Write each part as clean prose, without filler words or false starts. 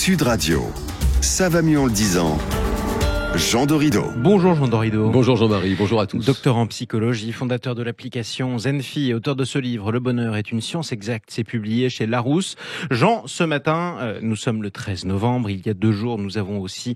Sud Radio. Ça va mieux en le disant. Jean Dorido. Bonjour Jean Dorido. Bonjour Jean-Marie, bonjour à tous. Docteur en psychologie, fondateur de l'application Zenfi et auteur de ce livre, Le bonheur est une science exacte. C'est publié chez Larousse. Jean, ce matin, nous sommes le 13 novembre. Il y a 2 jours, nous avons aussi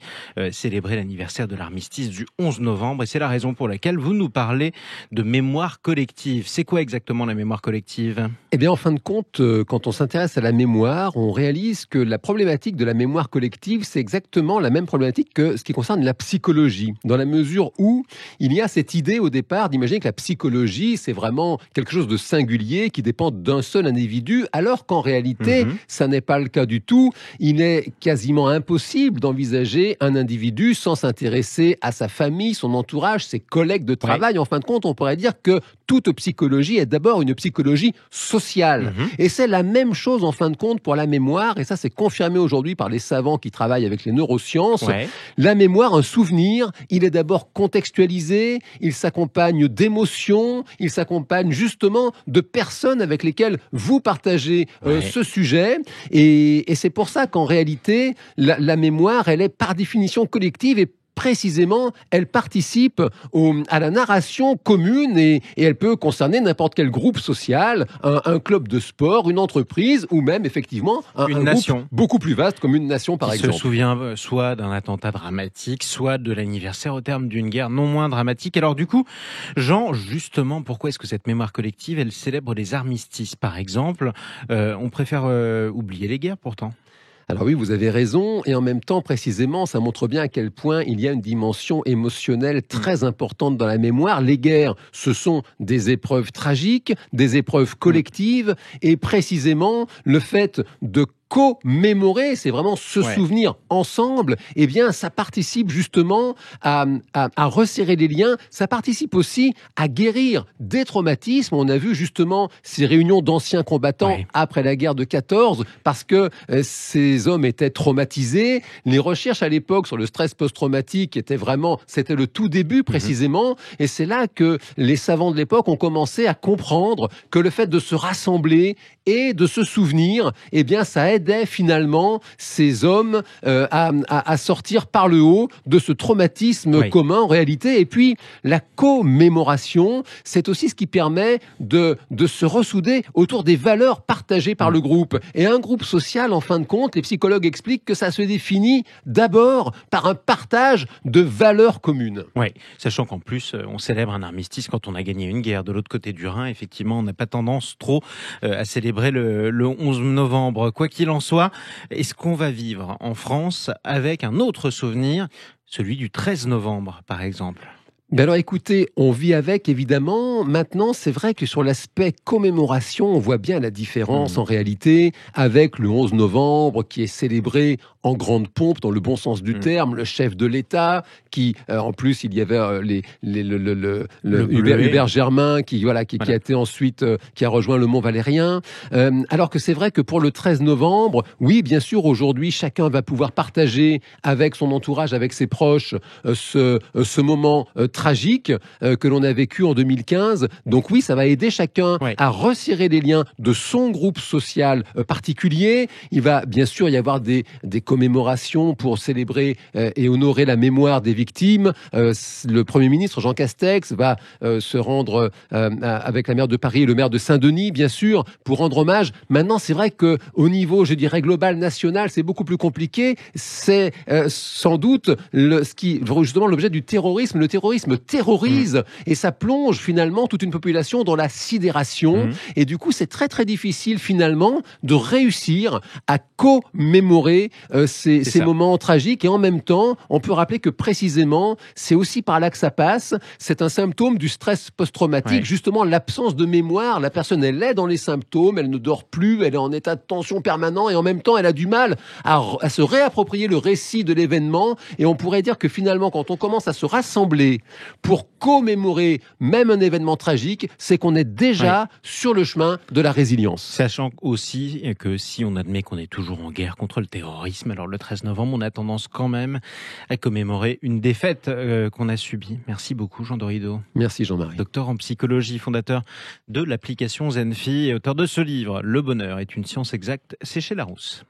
célébré l'anniversaire de l'armistice du 11 novembre. Et c'est la raison pour laquelle vous nous parlez de mémoire collective. C'est quoi exactement la mémoire collective ? Eh bien, en fin de compte, quand on s'intéresse à la mémoire, on réalise que la problématique de la mémoire collective, c'est exactement la même problématique que ce qui concerne la psychologie, dans la mesure où il y a cette idée au départ d'imaginer que la psychologie, c'est vraiment quelque chose de singulier qui dépend d'un seul individu, alors qu'en réalité, ça n'est pas le cas du tout. Il est quasiment impossible d'envisager un individu sans s'intéresser à sa famille, son entourage, ses collègues de travail. Ouais. En fin de compte, on pourrait dire que toute psychologie est d'abord une psychologie sociale. Et c'est la même chose en fin de compte pour la mémoire, et ça c'est confirmé aujourd'hui par les savants qui travaillent avec les neurosciences. Ouais. La mémoire, un souvenir, il est d'abord contextualisé, il s'accompagne d'émotions, il s'accompagne justement de personnes avec lesquelles vous partagez ce sujet, et c'est pour ça qu'en réalité, la mémoire, elle est par définition collective, et précisément, elle participe à la narration commune et elle peut concerner n'importe quel groupe social, un club de sport, une entreprise ou même effectivement une nation groupe beaucoup plus vaste comme une nation par exemple. Se souvient soit d'un attentat dramatique, soit de l'anniversaire au terme d'une guerre non moins dramatique. Alors du coup, Jean, justement, pourquoi est-ce que cette mémoire collective, elle célèbre les armistices par exemple ? On préfère oublier les guerres pourtant. Alors oui, vous avez raison, et en même temps, précisément, ça montre bien à quel point il y a une dimension émotionnelle très importante dans la mémoire. Les guerres, ce sont des épreuves tragiques, des épreuves collectives, et précisément, le fait de commémorer, c'est vraiment se souvenir ensemble, eh bien, ça participe justement à resserrer les liens, ça participe aussi à guérir des traumatismes. On a vu justement ces réunions d'anciens combattants après la guerre de 14, parce que ces hommes étaient traumatisés. Les recherches à l'époque sur le stress post-traumatique c'était le tout début précisément, et c'est là que les savants de l'époque ont commencé à comprendre que le fait de se rassembler et de se souvenir, eh bien, ça aidait finalement ces hommes à sortir par le haut de ce traumatisme commun en réalité. Et puis, la commémoration, c'est aussi ce qui permet de se ressouder autour des valeurs partagées par le groupe. Et un groupe social, en fin de compte, les psychologues expliquent que ça se définit d'abord par un partage de valeurs communes. Oui, sachant qu'en plus, on célèbre un armistice quand on a gagné une guerre. De l'autre côté du Rhin, effectivement, on n'a pas tendance trop à célébrer le 11 novembre. Quoi qu'il en soit, est-ce qu'on va vivre en France avec un autre souvenir, celui du 13 novembre, par exemple ? Ben alors écoutez, on vit avec évidemment. Maintenant, c'est vrai que sur l'aspect commémoration, on voit bien la différence en réalité avec le 11 novembre qui est célébré en grande pompe, dans le bon sens du terme, le chef de l'État, qui en plus il y avait Hubert Germain qui a été ensuite qui a rejoint le Mont Valérien. Alors que c'est vrai que pour le 13 novembre, oui, bien sûr, aujourd'hui, chacun va pouvoir partager avec son entourage, avec ses proches, ce moment tragique que l'on a vécu en 2015. Donc oui, ça va aider chacun à resserrer les liens de son groupe social particulier. Il va bien sûr y avoir des commémorations pour célébrer et honorer la mémoire des victimes. Le Premier ministre Jean Castex va se rendre avec la maire de Paris et le maire de Saint-Denis, bien sûr, pour rendre hommage. Maintenant, c'est vrai que au niveau, je dirais, global, national, c'est beaucoup plus compliqué. C'est sans doute justement l'objet du terrorisme. Le terrorisme terrorise et ça plonge finalement toute une population dans la sidération. Et du coup, c'est très très difficile finalement de réussir à commémorer ces moments tragiques. Et en même temps, on peut rappeler que précisément, c'est aussi par là que ça passe. C'est un symptôme du stress post-traumatique, justement l'absence de mémoire. La personne, elle est dans les symptômes, elle ne dort plus, elle est en état de tension permanent et en même temps, elle a du mal à se réapproprier le récit de l'événement. Et on pourrait dire que finalement, quand on commence à se rassembler pour commémorer même un événement tragique, c'est qu'on est déjà sur le chemin de la résilience. Sachant aussi que si on admet qu'on est toujours en guerre contre le terrorisme, alors le 13 novembre, on a tendance quand même à commémorer une défaite qu'on a subie. Merci beaucoup Jean Dorido. Merci Jean-Marie. Docteur en psychologie, fondateur de l'application Zenfi et auteur de ce livre, Le bonheur est une science exacte, c'est chez Larousse.